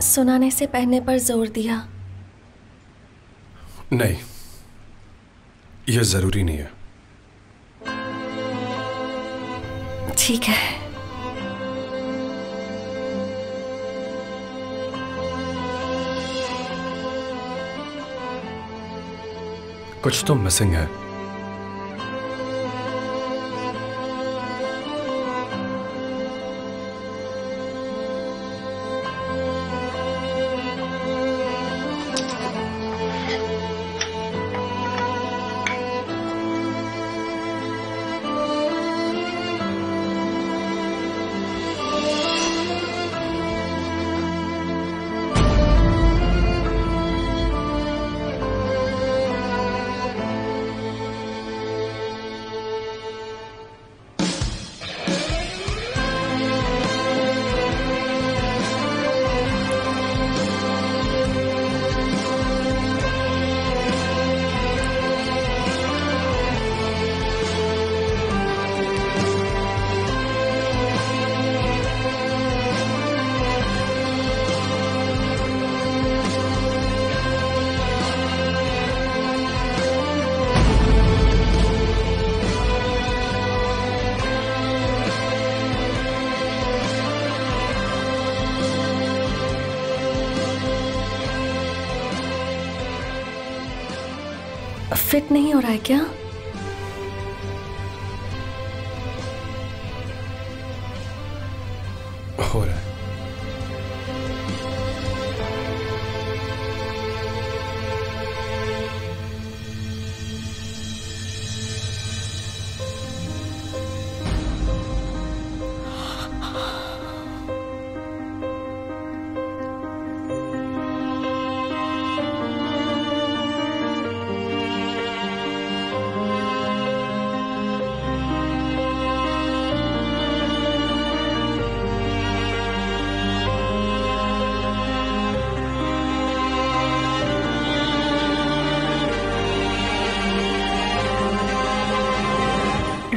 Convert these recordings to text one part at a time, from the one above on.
सुनाने से पहनने पर जोर दिया। नहीं, यह जरूरी नहीं है। ठीक है। कुछ तो मिसिंग है। फिट नहीं हो रहा है क्या? हो रहा है।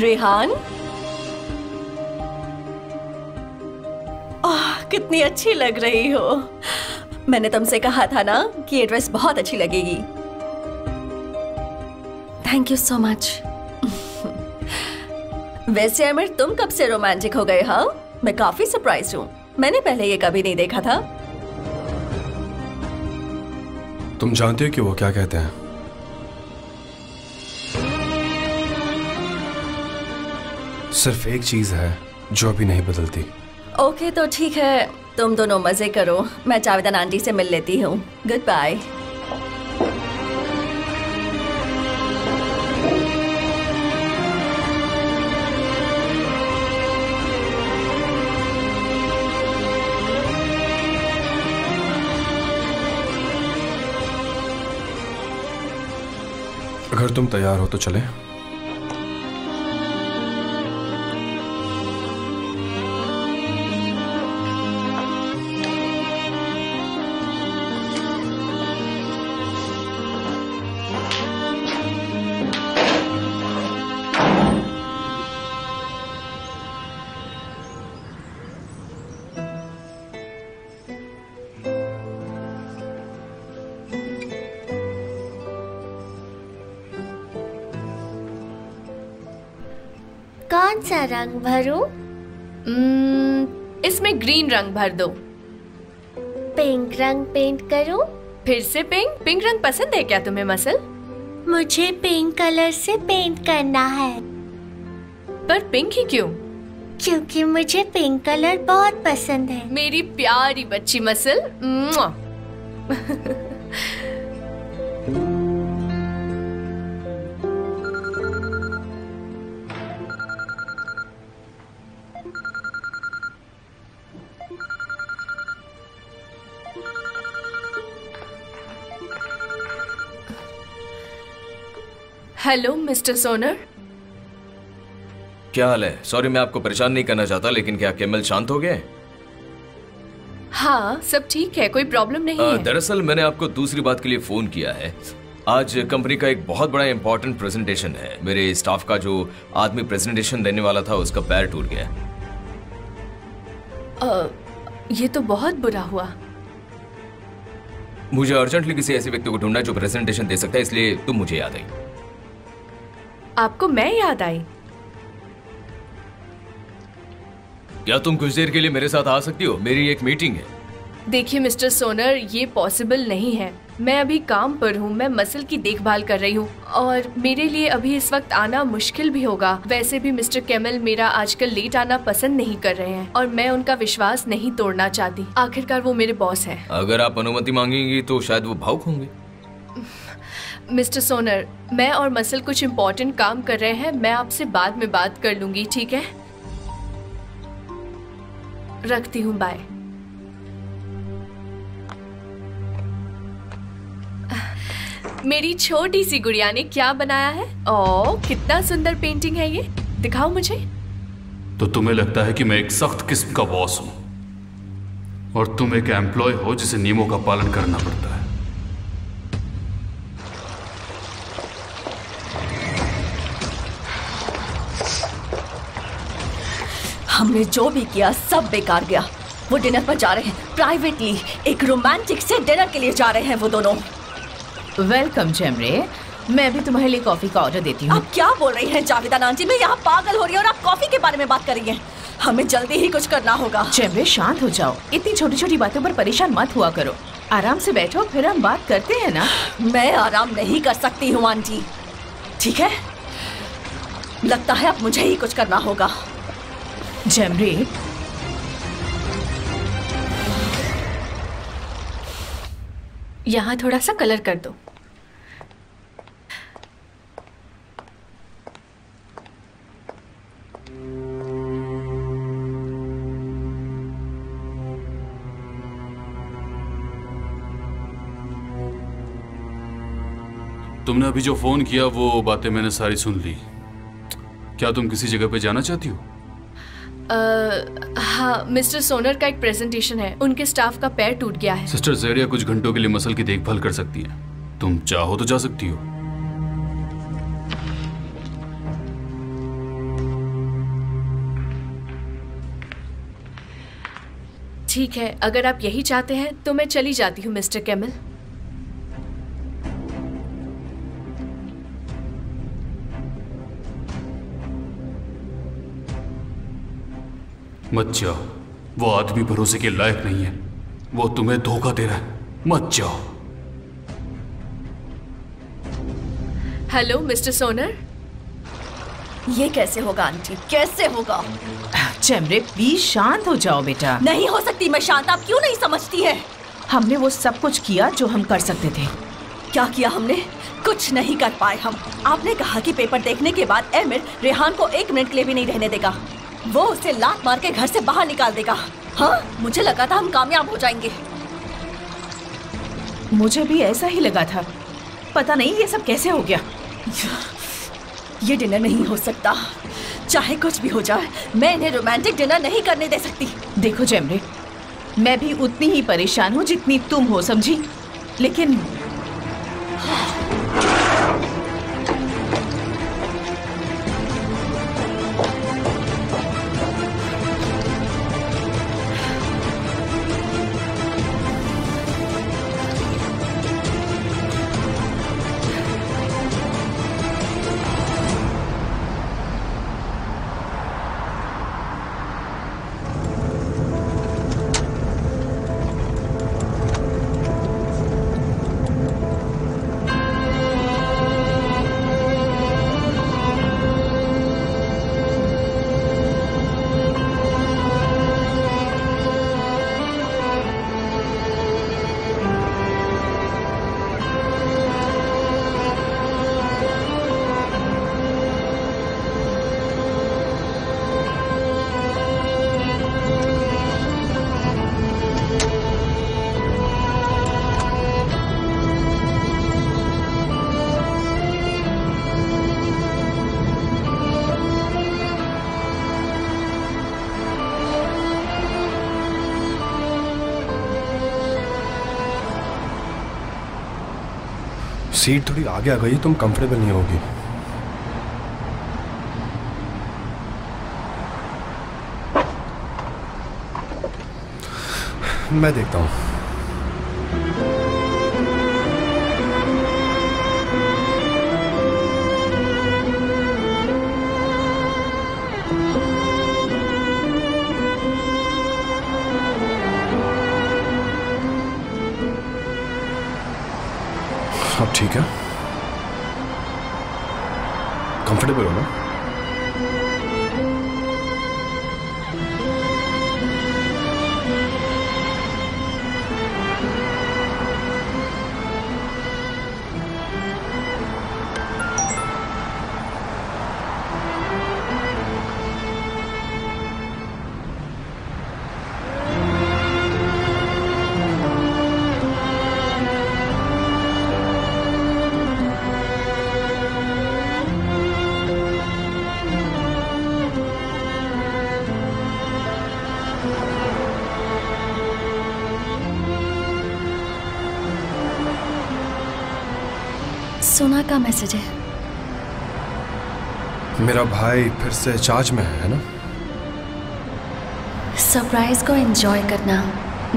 रेहान, कितनी अच्छी लग रही हो। मैंने तुमसे कहा था ना कि ये ड्रेस बहुत अच्छी लगेगी। Thank you so much. वैसे अमीर, तुम कब से रोमांटिक हो गए? हाँ, मैं काफी सरप्राइज हूँ। मैंने पहले ये कभी नहीं देखा था। तुम जानते हो कि वो क्या कहते हैं? सिर्फ एक चीज है जो अभी नहीं बदलती। ओके, तो ठीक है, तुम दोनों मजे करो। मैं जावेदन आंटी से मिल लेती हूँ। Good bye. अगर तुम तैयार हो तो चलें। कौन सा रंग भरूं? इसमें ग्रीन रंग भर दो। पिंक रंग पेंट करूं? फिर से पिंक? पिंक रंग पसंद है क्या तुम्हें मसल? मुझे पिंक कलर से पेंट करना है। पर पिंक ही क्यों? क्योंकि मुझे पिंक कलर बहुत पसंद है। मेरी प्यारी बच्ची मसल। हेलो मिस्टर सोनर। क्या हाल है? सॉरी, मैं आपको परेशान नहीं करना चाहता, लेकिन क्या केमल शांत हो गए? हाँ, सब ठीक है, कोई प्रॉब्लम नहीं है। दरअसल मैंने आपको दूसरी बात के लिए फोन किया है। आज कंपनी का एक बहुत बड़ा इंपॉर्टेंट प्रेजेंटेशन है। मेरे स्टाफ का जो आदमी प्रेजेंटेशन देने वाला था, उसका पैर टूट गया। ये तो बहुत बुरा हुआ। मुझे अर्जेंटली किसी ऐसे व्यक्ति को ढूंढना है जो प्रेजेंटेशन दे सकता है, इसलिए तुम मुझे याद आई। आपको मैं याद आई? क्या तुम कुछ देर के लिए मेरे साथ आ सकती हो? मेरी एक मीटिंग है। देखिए मिस्टर सोनर, ये पॉसिबल नहीं है। मैं अभी काम पर हूँ, मैं मसल की देखभाल कर रही हूँ और मेरे लिए अभी इस वक्त आना मुश्किल भी होगा। वैसे भी मिस्टर केमल मेरा आजकल लेट आना पसंद नहीं कर रहे हैं और मैं उनका विश्वास नहीं तोड़ना चाहती। आखिरकार वो मेरे बॉस हैं। अगर आप अनुमति मांगेंगी तो शायद वो भावुक होंगे। मिस्टर सोनर, मैं और मसल कुछ इम्पोर्टेंट काम कर रहे हैं। मैं आपसे बाद में बात कर लूंगी, ठीक है? रखती हूँ, बाय। मेरी छोटी सी गुड़िया ने क्या बनाया है? ओह, कितना सुंदर पेंटिंग है ये। दिखाओ मुझे। तो तुम्हें लगता है कि मैं एक सख्त किस्म का बॉस हूं और तुम एक एम्प्लॉय हो जिसे नियमों का पालन करना पड़ता है। हमने जो भी किया सब बेकार गया। वो डिनर पर जा रहे हैं, प्राइवेटली एक रोमांटिक से डिनर के लिए जा रहे हैं वो दोनों। वेलकम जेमरे, मैं अभी तुम्हारे लिए कॉफी का ऑर्डर देती हूँ। आप क्या बोल रही हैं जावेदा नांजी? मैं यहाँ पागल हो रही हूँ और आप कॉफी के बारे में बात कर रही हैं। हमें जल्दी ही कुछ करना होगा। जेमरे शांत हो जाओ, इतनी छोटी छोटी बातों पर परेशान मत हुआ करो। आराम से बैठो, फिर हम बात करते हैं ना। मैं आराम नहीं कर सकती हूँ आंटी, ठीक है? लगता है अब मुझे ही कुछ करना होगा। जेमरे, यहाँ थोड़ा सा कलर कर दो। तुमने अभी जो फोन किया वो बातें मैंने सारी सुन ली। क्या तुम किसी जगह पे जाना चाहती हो? हाँ, मिस्टर सोनर का एक प्रेजेंटेशन है। उनके स्टाफ का पैर टूट गया है। सिस्टर ज़ेरिया कुछ घंटों के लिए मसल की देखभाल कर सकती है। तुम चाहो तो जा सकती हो। ठीक है, अगर आप यही चाहते हैं तो मैं चली जाती हूँ मिस्टर केमल। मत जाओ, वो आदमी भरोसे के लायक नहीं है। वो तुम्हें धोखा दे रहा है, मत जाओ। हेलो मिस्टर सोनर। ये कैसे होगा आंटी, कैसे होगा? जेमरे प्लीज शांत हो जाओ बेटा। नहीं हो सकती मैं शांत, आप क्यों नहीं समझती है? हमने वो सब कुछ किया जो हम कर सकते थे। क्या किया हमने? कुछ नहीं कर पाए हम। आपने कहा कि पेपर देखने के बाद एमिर रेहान को 1 मिनट के लिए भी नहीं रहने देगा। वो उसे लात मार के घर से बाहर निकाल देगा। हाँ, मुझे लगा था हम कामयाब हो जाएंगे। मुझे भी ऐसा ही लगा था। पता नहीं ये सब कैसे हो गया। ये डिनर नहीं हो सकता। चाहे कुछ भी हो जाए, मैं इन्हें रोमांटिक डिनर नहीं करने दे सकती। देखो जेमरे, मैं भी उतनी ही परेशान हूँ जितनी तुम हो, समझी? लेकिन सीट थोड़ी आगे आ गई, तुम कंफर्टेबल नहीं होगी। मैं देखता हूँ। कंफर्टेबल हो ना? सोना का मैसेज है। मेरा भाई फिर से चार्ज में है ना? सरप्राइज को एंजॉय करना।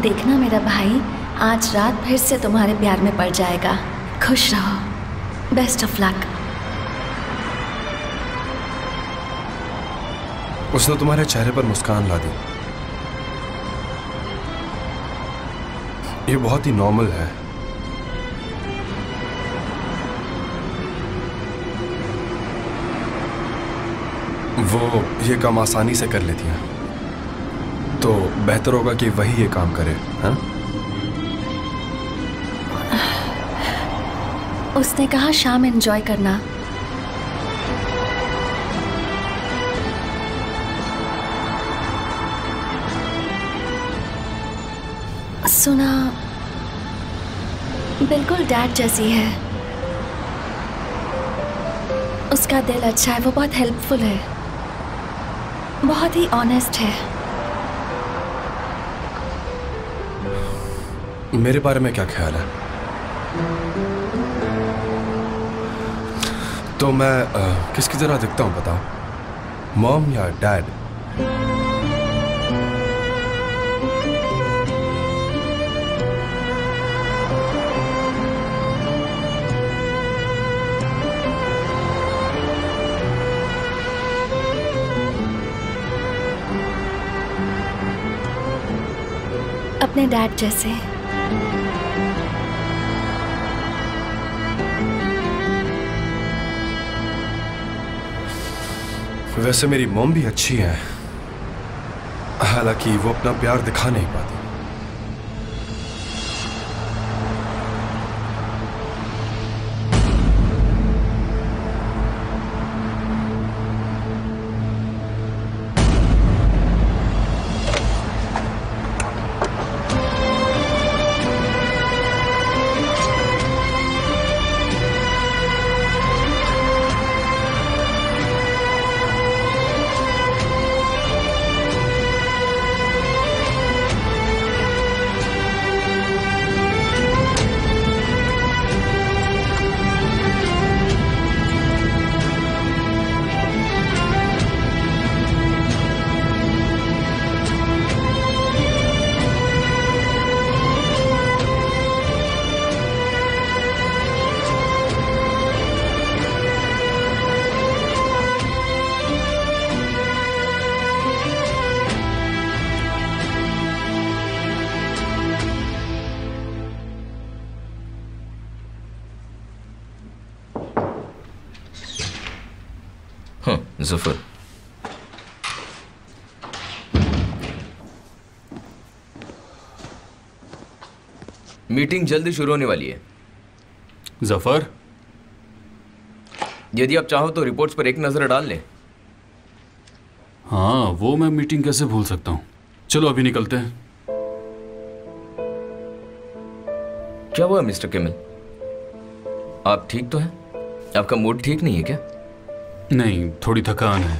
देखना मेरा भाई आज रात फिर से तुम्हारे प्यार में पड़ जाएगा। खुश रहो। Best of luck. उसने तुम्हारे चेहरे पर मुस्कान ला दी। ये बहुत ही नॉर्मल है। वो ये काम आसानी से कर लेती है, तो बेहतर होगा कि वही ये काम करे। हाँ? उसने कहा शाम एंजॉय करना। सुना, बिल्कुल डैड जैसी है। उसका दिल अच्छा है, वो बहुत हेल्पफुल है, बहुत ही ऑनेस्ट है। मेरे बारे में क्या ख्याल है? तो मैं किसकी तरह दिखता हूं बताओ, मॉम या डैड? अपने डैड जैसे। वैसे मेरी मॉम भी अच्छी है, हालांकि वो अपना प्यार दिखा नहीं पाती। जफर, मीटिंग जल्दी शुरू होने वाली है। जफर, यदि आप चाहो तो रिपोर्ट्स पर एक नजर डाल लें। हाँ, वो मैं मीटिंग कैसे भूल सकता हूँ। चलो अभी निकलते हैं। क्या हुआ मिस्टर केमिल, आप ठीक तो हैं? आपका मूड ठीक नहीं है क्या? नहीं, थोड़ी थकान है।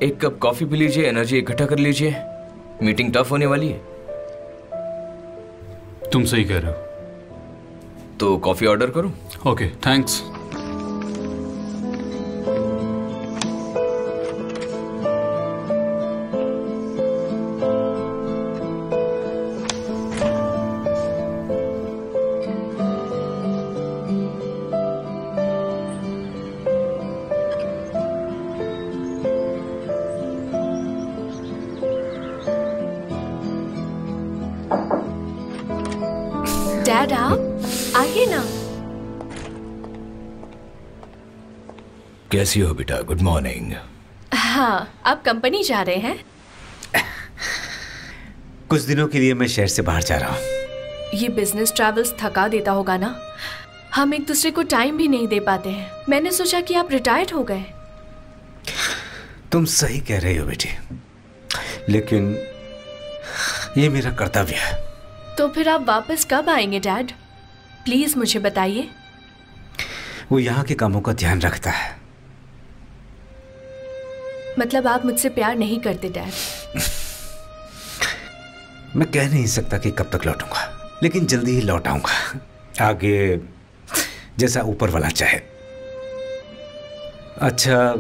एक कप कॉफी पी लीजिए, एनर्जी इकट्ठा कर लीजिए। मीटिंग टफ होने वाली है। तुम सही कह रहे हो। तो कॉफी ऑर्डर करूं? Okay, thanks. डैड, आप आइए ना। कैसी हो बेटा? Good morning. हाँ, आप कंपनी जा रहे हैं? कुछ दिनों के लिए मैं शहर से बाहर जा रहा हूँ। ये बिजनेस ट्रैवल्स थका देता होगा ना। हम एक दूसरे को टाइम भी नहीं दे पाते हैं। मैंने सोचा कि आप रिटायर्ड हो गए। तुम सही कह रही हो बेटी, लेकिन ये मेरा कर्तव्य है। तो फिर आप वापस कब आएंगे डैड? प्लीज मुझे बताइए। वो यहाँ के कामों का ध्यान रखता है। मतलब आप मुझसे प्यार नहीं करते डैड? मैं कह नहीं सकता कि कब तक लौटूंगा, लेकिन जल्दी ही लौट आऊंगा। आगे जैसा ऊपर वाला चाहे। अच्छा,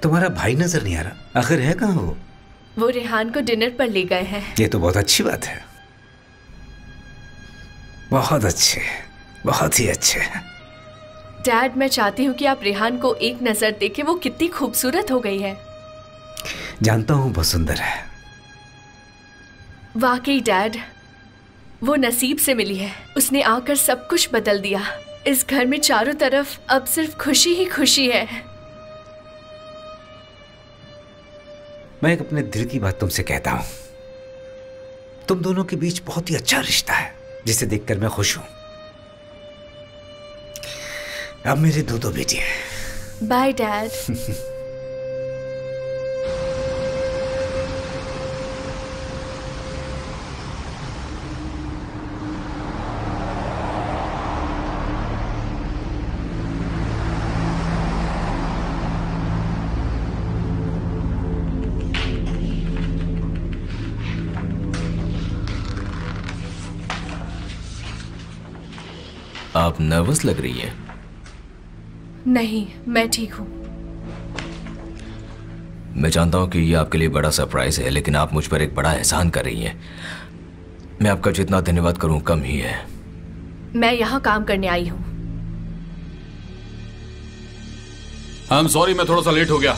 तुम्हारा भाई नजर नहीं आ रहा, आखिर है कहाँ वो? वो रेहान को डिनर पर ले गए हैं। ये तो बहुत अच्छी बात है। बहुत अच्छे, बहुत ही अच्छे। डैड, मैं चाहती हूँ कि आप रेहान को एक नजर देखें। वो कितनी खूबसूरत हो गई है। जानता हूँ, बहुत सुंदर है। वाकई डैड, वो नसीब से मिली है। उसने आकर सब कुछ बदल दिया। इस घर में चारों तरफ अब सिर्फ खुशी ही खुशी है। मैं एक अपने दिल की बात तुमसे कहता हूं। तुम दोनों के बीच बहुत ही अच्छा रिश्ता है, जिसे देखकर मैं खुश हूं। अब मेरे दो बेटी हैं। Bye dad. आप नर्वस लग रही हैं। नहीं, मैं ठीक हूँ। मैं जानता हूँ कि ये आपके लिए बड़ा सरप्राइज है, लेकिन आप मुझ पर एक बड़ा एहसान कर रही हैं। मैं आपका जितना धन्यवाद करूँ कम ही है। मैं यहाँ काम करने आई हूँ। आई एम सॉरी, मैं थोड़ा सा लेट हो गया।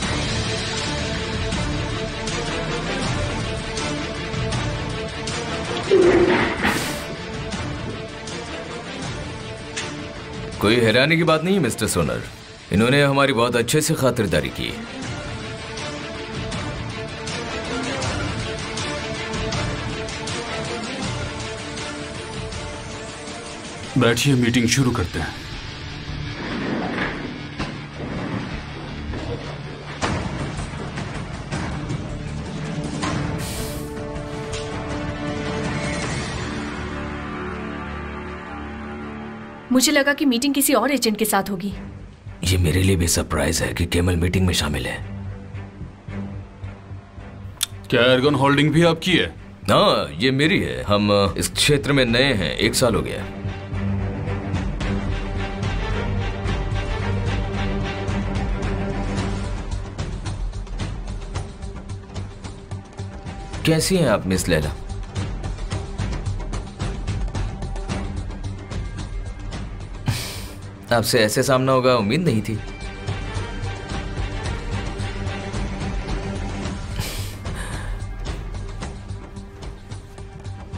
कोई हैरानी की बात नहीं है मिस्टर सोनर। इन्होंने हमारी बहुत अच्छे से खातिरदारी की। बैठिए, मीटिंग शुरू करते हैं। मुझे लगा कि मीटिंग किसी और एजेंट के साथ होगी। ये मेरे लिए भी सरप्राइज है कि केमल मीटिंग में शामिल है। क्या एर्गन होल्डिंग भी आपकी है? हाँ, ये मेरी है। हम इस क्षेत्र में नए हैं, 1 साल हो गया। कैसी हैं आप मिस लैला? आपसे ऐसे सामना होगा उम्मीद नहीं थी।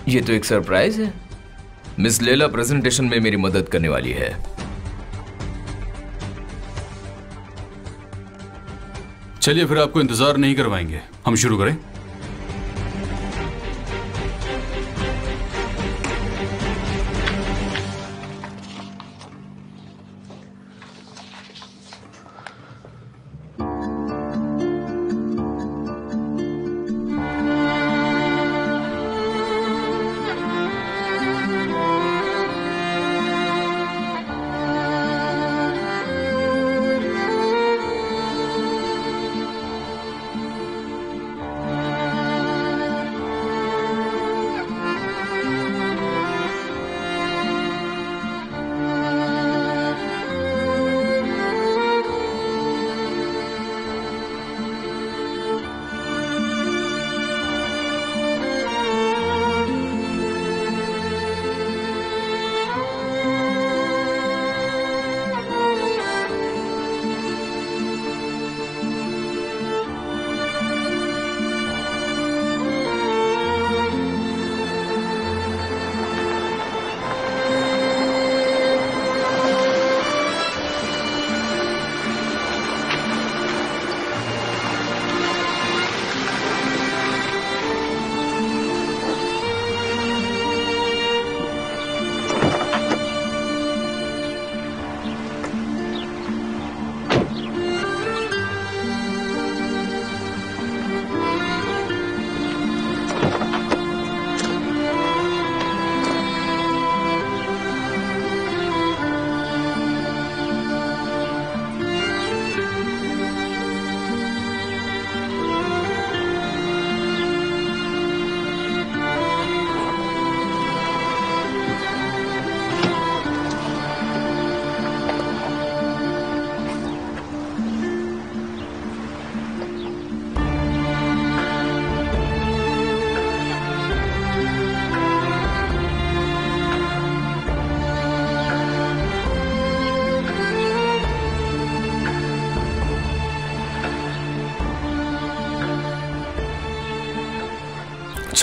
ये तो एक सरप्राइज है। मिस लैला प्रेजेंटेशन में मेरी मदद करने वाली है। चलिए फिर आपको इंतजार नहीं करवाएंगे, हम शुरू करें।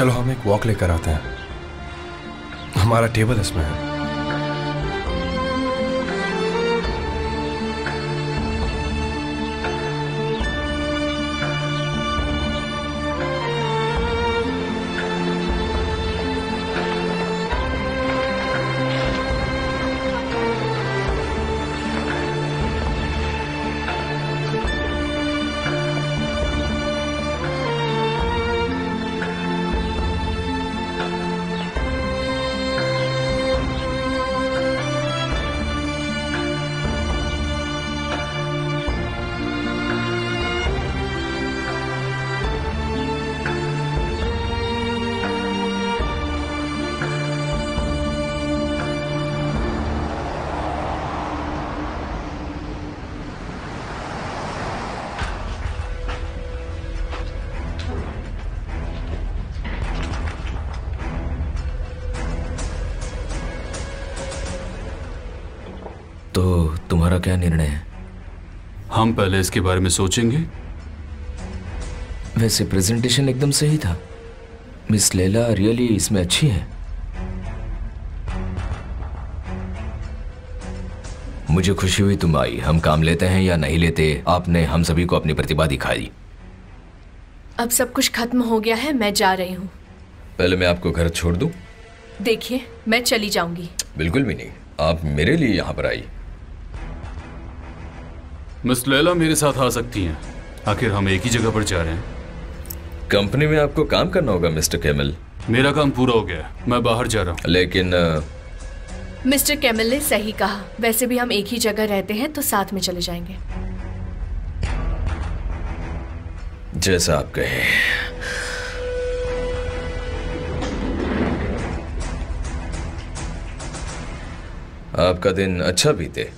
चलो हम एक वॉक लेकर आते हैं, हमारा टेबल इसमें है। तो तुम्हारा क्या निर्णय है? हम पहले इसके बारे में सोचेंगे। वैसे प्रेजेंटेशन एकदम सही था। मिस लैला रियली इसमें अच्छी है। मुझे खुशी हुई तुम आई। हम काम लेते हैं या नहीं लेते, आपने हम सभी को अपनी प्रतिभा दिखाई। अब सब कुछ खत्म हो गया है, मैं जा रही हूँ। पहले मैं आपको घर छोड़ दूं? देखिए, मैं चली जाऊंगी। बिल्कुल भी नहीं, आप मेरे लिए यहाँ पर आई। मिस लैला मेरे साथ आ सकती हैं, आखिर हम एक ही जगह पर जा रहे हैं। कंपनी में आपको काम करना होगा मिस्टर केमल। मेरा काम पूरा हो गया, मैं बाहर जा रहा हूँ। लेकिन मिस्टर केमल ने सही कहा, वैसे भी हम एक ही जगह रहते हैं तो साथ में चले जाएंगे। जैसा आप कहें। आपका दिन अच्छा बीते।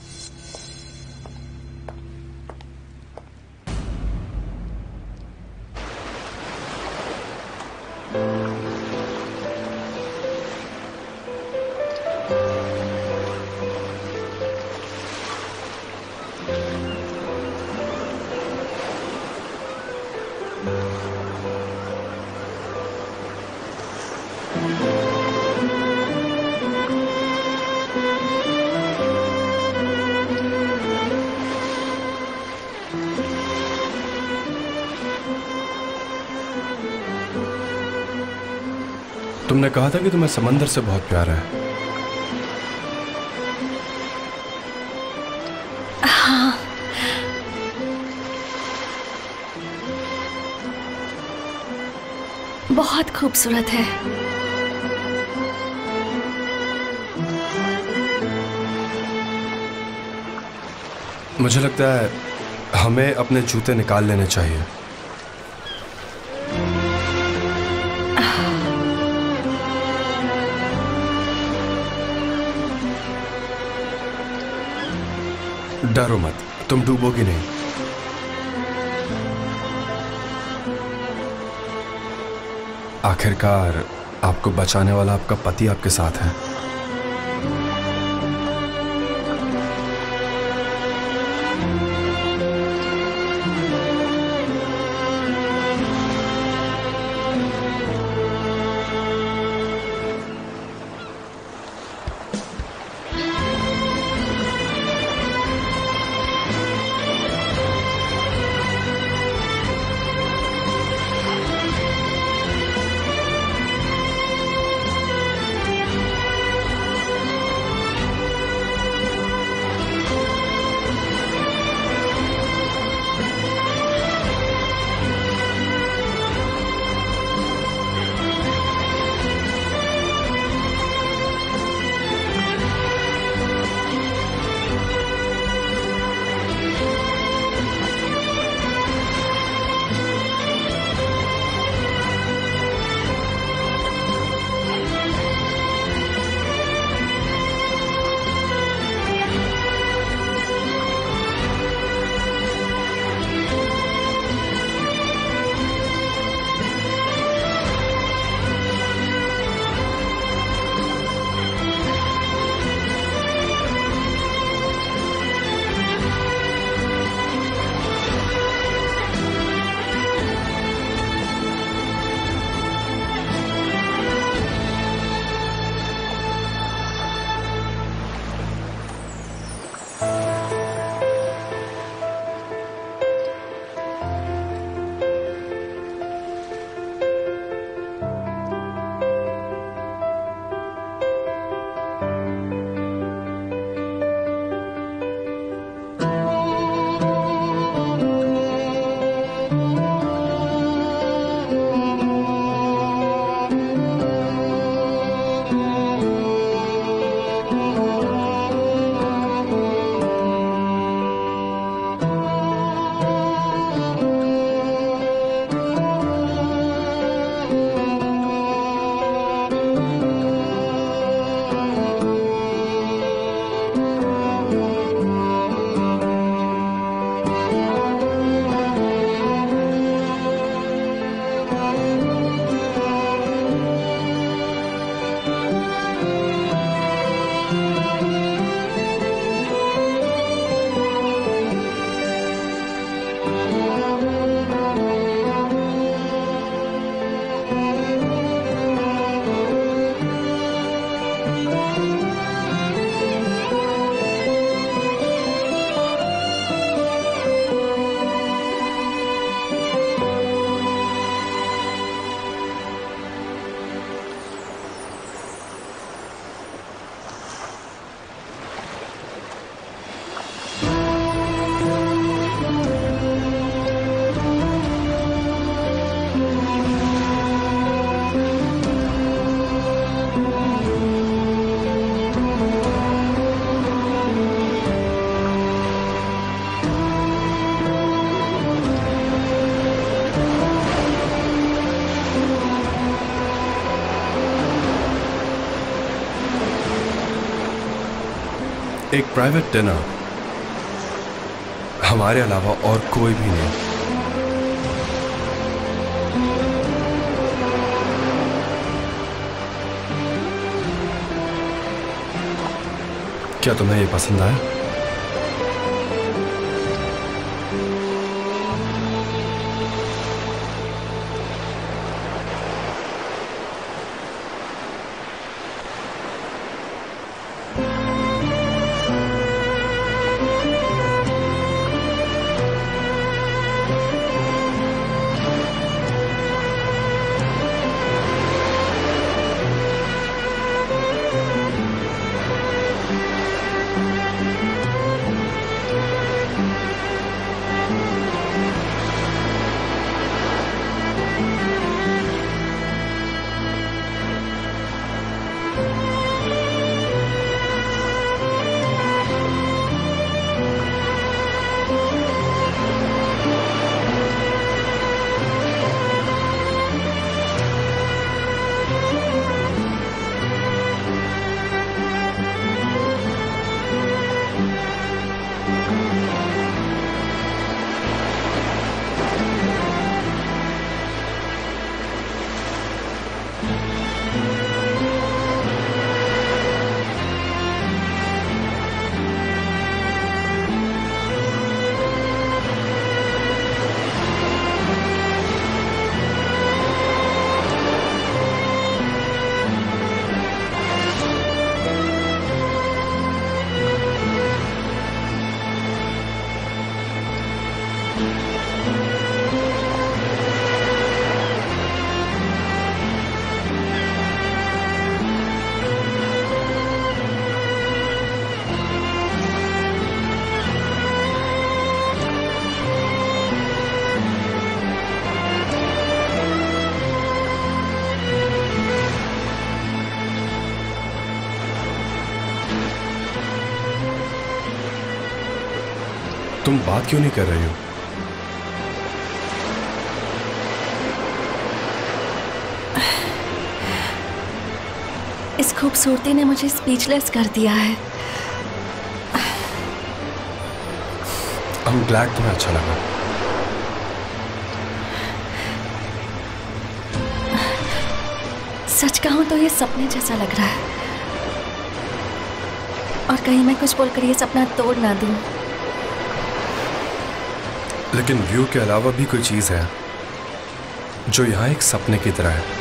तुमने कहा था कि तुम्हें समंदर से बहुत प्यार है। हाँ। बहुत खूबसूरत है। मुझे लगता है हमें अपने जूते निकाल लेने चाहिए। डरो मत, तुम डूबोगी नहीं। आखिरकार आपको बचाने वाला आपका पति आपके साथ है। एक प्राइवेट डिनर, हमारे अलावा और कोई भी नहीं। क्या तुम्हें ये पसंद आया? तुम बात क्यों नहीं कर रही हो? इस खूबसूरती ने मुझे स्पीचलेस कर दिया है। I'm glad तुम्हें अच्छा लगा। सच कहूं तो ये सपने जैसा लग रहा है, और कहीं मैं कुछ बोलकर ये सपना तोड़ ना दूं। लेकिन व्यू के अलावा भी कोई चीज है जो यहाँ एक सपने की तरह है।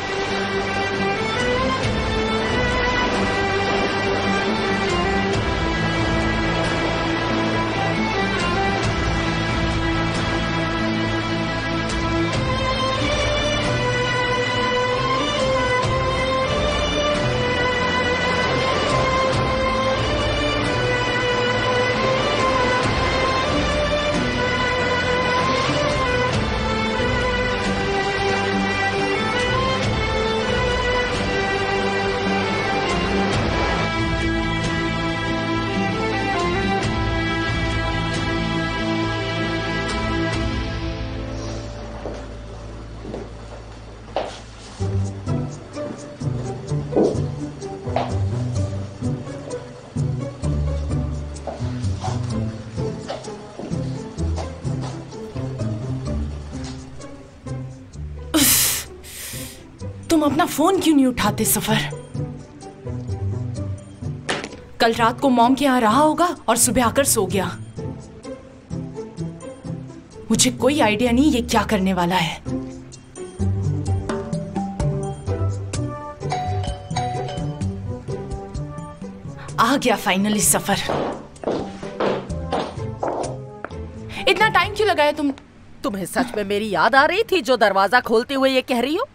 तुम अपना फोन क्यों नहीं उठाते सफर? कल रात को मॉम के यहाँ रहा होगा और सुबह आकर सो गया। मुझे कोई आइडिया नहीं ये क्या करने वाला है। आ गया फाइनली सफर। इतना टाइम क्यों लगाया तुम? तुम्हें सच में मेरी याद आ रही थी जो दरवाजा खोलते हुए ये कह रही हो?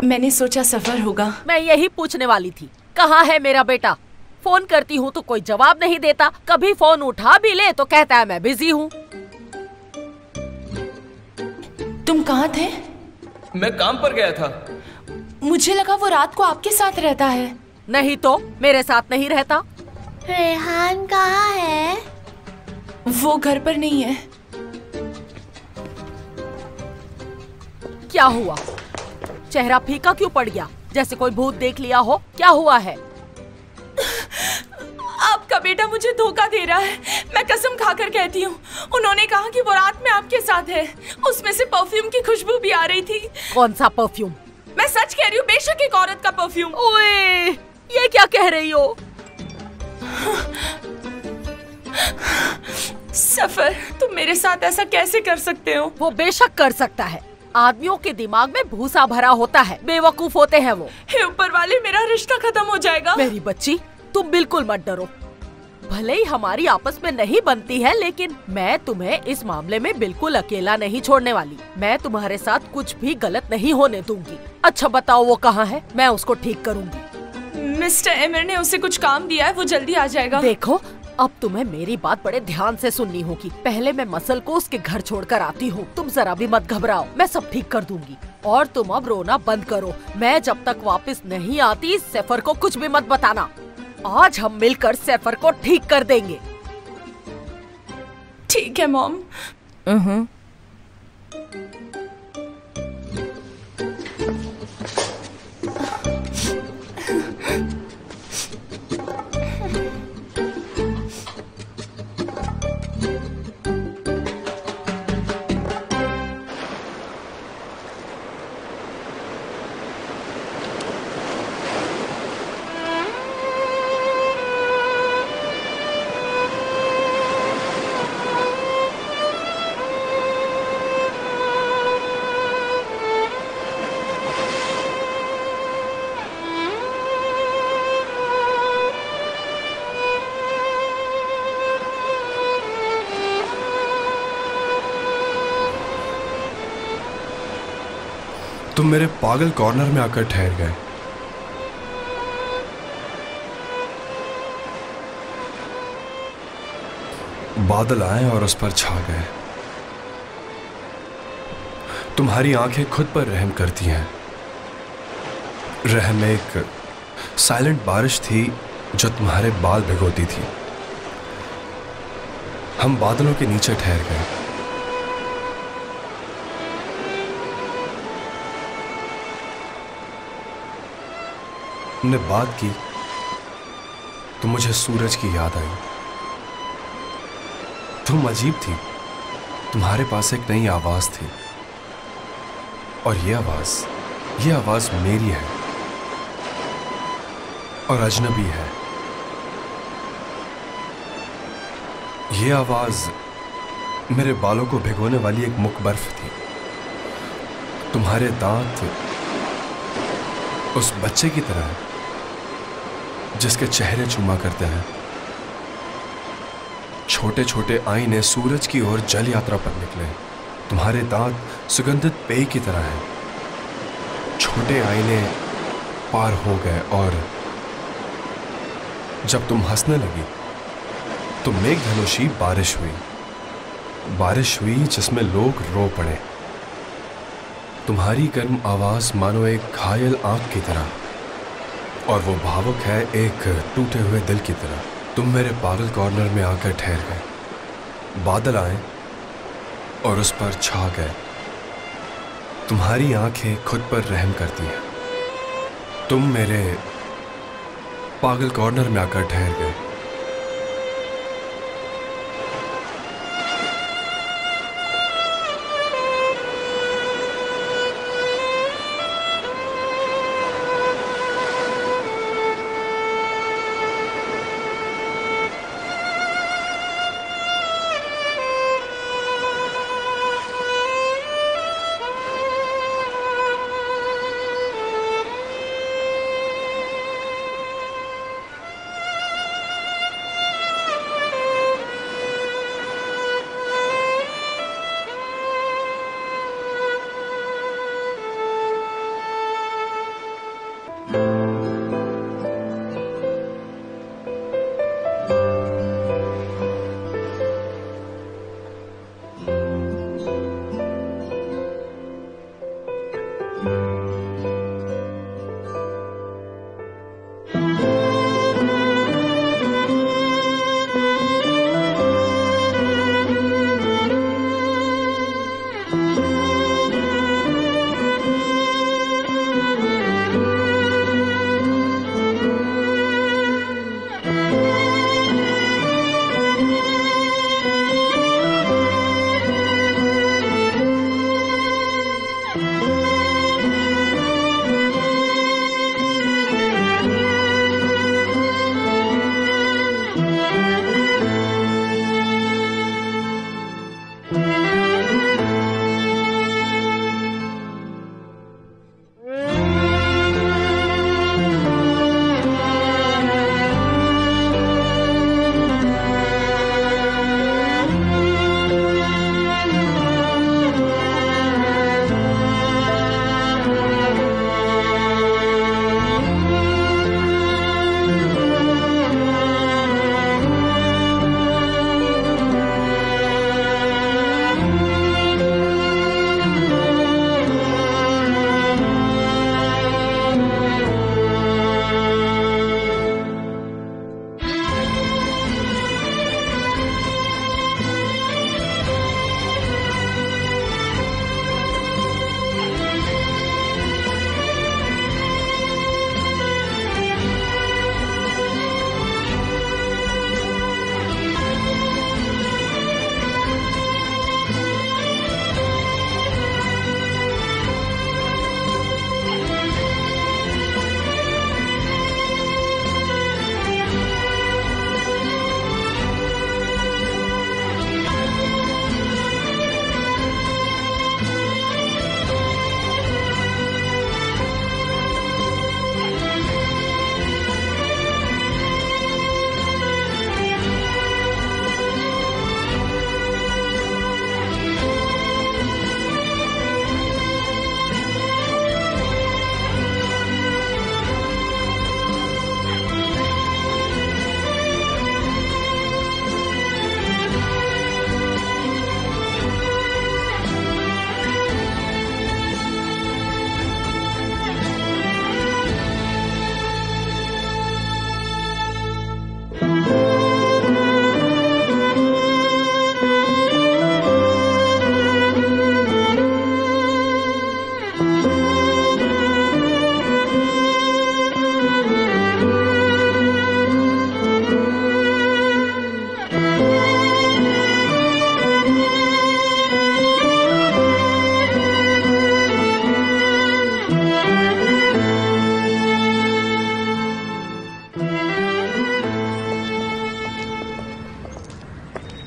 मैंने सोचा सफर होगा। मैं यही पूछने वाली थी, कहाँ है मेरा बेटा? फोन करती हूँ तो कोई जवाब नहीं देता, कभी फोन उठा भी ले तो कहता है मैं बिजी हूँ। तुम कहाँ थे? मैं काम पर गया था। मुझे लगा वो रात को आपके साथ रहता है। नहीं तो मेरे साथ नहीं रहता। रेहान कहाँ है? वो घर पर नहीं है। क्या हुआ? चेहरा फीका क्यों पड़ गया, जैसे कोई भूत देख लिया हो? क्या हुआ है? बेटा मुझे धोखा दे रहा है। मैं कसम खाकर कहती हूँ, उन्होंने कहा कि वो रात में आपके साथ है। उसमें से परफ्यूम की खुशबू भी आ रही थी। कौन सा परफ्यूम? मैं सच कह रही हूँ, बेशक एक औरत का परफ्यूम। ओए, ये क्या कह रही हो? सफर, तुम मेरे साथ ऐसा कैसे कर सकते हो? वो बेशक कर सकता है। आदमियों के दिमाग में भूसा भरा होता है, बेवकूफ होते हैं वो। हे ऊपर वाले, मेरा रिश्ता खत्म हो जाएगा। मेरी बच्ची, तुम बिल्कुल मत डरो। भले ही हमारी आपस में नहीं बनती है, लेकिन मैं तुम्हें इस मामले में बिल्कुल अकेला नहीं छोड़ने वाली। मैं तुम्हारे साथ कुछ भी गलत नहीं होने दूंगी। अच्छा बताओ, वो कहाँ है? मैं उसको ठीक करूंगी। मिस्टर एमर ने उसे कुछ काम दिया है, वो जल्दी आ जाएगा। देखो, अब तुम्हें मेरी बात बड़े ध्यान से सुननी होगी। पहले मैं मसल को उसके घर छोड़कर आती हूँ। तुम जरा भी मत घबराओ, मैं सब ठीक कर दूंगी। और तुम अब रोना बंद करो। मैं जब तक वापस नहीं आती, सैफर को कुछ भी मत बताना। आज हम मिलकर सैफर को ठीक कर देंगे। ठीक है मॉम। तुम मेरे पागल कॉर्नर में आकर ठहर गए। बादल आए और उस पर छा गए। तुम्हारी आंखें खुद पर रहम करती हैं। रहम एक साइलेंट बारिश थी जो तुम्हारे बाल भिगोती थी। हम बादलों के नीचे ठहर गए। हमने बात की तो मुझे सूरज की याद आई। तुम अजीब थी। तुम्हारे पास एक नई आवाज थी, और ये आवाज मेरी है और अजनबी है। ये आवाज मेरे बालों को भिगोने वाली एक मुख बर्फ थी। तुम्हारे दांत उस बच्चे की तरह है जिसके चेहरे चूमा करते हैं। छोटे छोटे आईने सूरज की ओर जल यात्रा पर निकले। तुम्हारे दांत सुगंधित पेय की तरह हैं। छोटे आईने पार हो गए और जब तुम हंसने लगी तो मेघधनुषी बारिश हुई जिसमें लोग रो पड़े। तुम्हारी गर्म आवाज मानो एक घायल आंख की तरह, और वो भावुक है एक टूटे हुए दिल की तरह। तुम मेरे पागल कॉर्नर में आकर ठहर गए। बादल आए और उस पर छा गए। तुम्हारी आंखें खुद पर रहम करती हैं। तुम मेरे पागल कॉर्नर में आकर ठहर गए।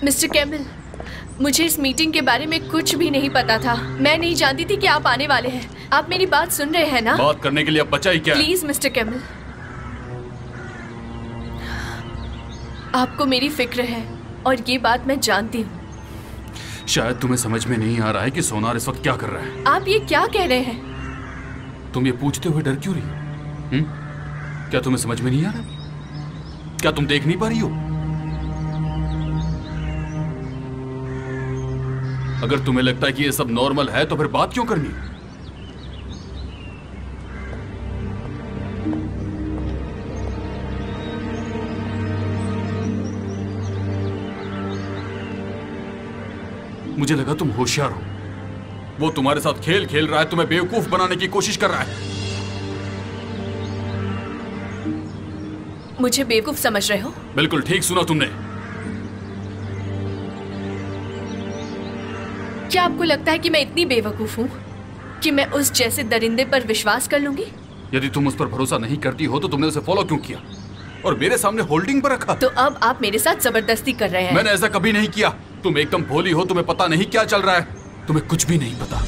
मिस्टर कैमल, मुझे इस मीटिंग के बारे में कुछ भी नहीं पता था। मैं नहीं जानती थी कि आप आने वाले हैं। आप मेरी बात सुन रहे हैं ना? बात करने के लिए अब बचा ही क्या है? प्लीज मिस्टर कैमल, आपको मेरी फिक्र है और ये बात मैं जानती हूँ। शायद तुम्हें समझ में नहीं आ रहा है कि सोनार इस वक्त क्या कर रहा है। आप ये क्या कह रहे हैं? तुम ये पूछते हुए डर क्यों रही हो? क्या तुम्हें समझ में नहीं आ रहा? क्या तुम देख नहीं पा रही हो? अगर तुम्हें लगता है कि ये सब नॉर्मल है तो फिर बात क्यों करनी? मुझे लगा तुम होशियार हो। वो तुम्हारे साथ खेल खेल रहा है, तुम्हें बेवकूफ बनाने की कोशिश कर रहा है। मुझे बेवकूफ समझ रहे हो? बिल्कुल ठीक सुना तुमने। क्या आपको लगता है कि मैं इतनी बेवकूफ हूँ कि मैं उस जैसे दरिंदे पर विश्वास कर लूंगी? यदि तुम उस पर भरोसा नहीं करती हो तो तुमने उसे फॉलो क्यों किया और मेरे सामने होल्डिंग पर रखा? तो अब आप मेरे साथ जबरदस्ती कर रहे हैं। मैंने ऐसा कभी नहीं किया। तुम एकदम भोली हो, तुम्हें पता नहीं क्या चल रहा है। तुम्हें कुछ भी नहीं पता।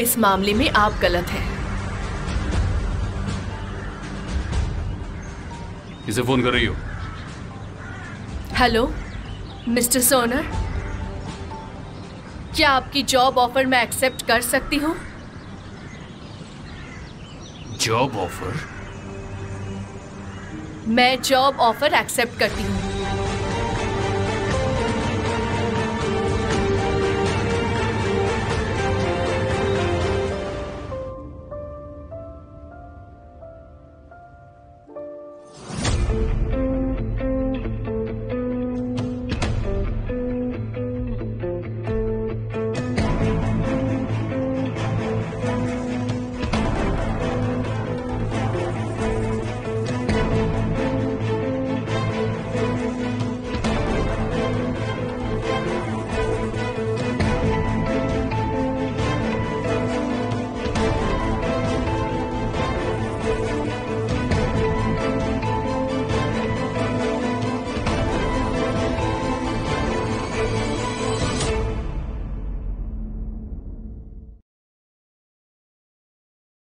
इस मामले में आप गलत हैं। इसे फोन कर रही हो? हेलो मिस्टर सोनर, क्या आपकी जॉब ऑफर मैं एक्सेप्ट कर सकती हूँ? Job offer? मैं जॉब ऑफर एक्सेप्ट करती हूँ।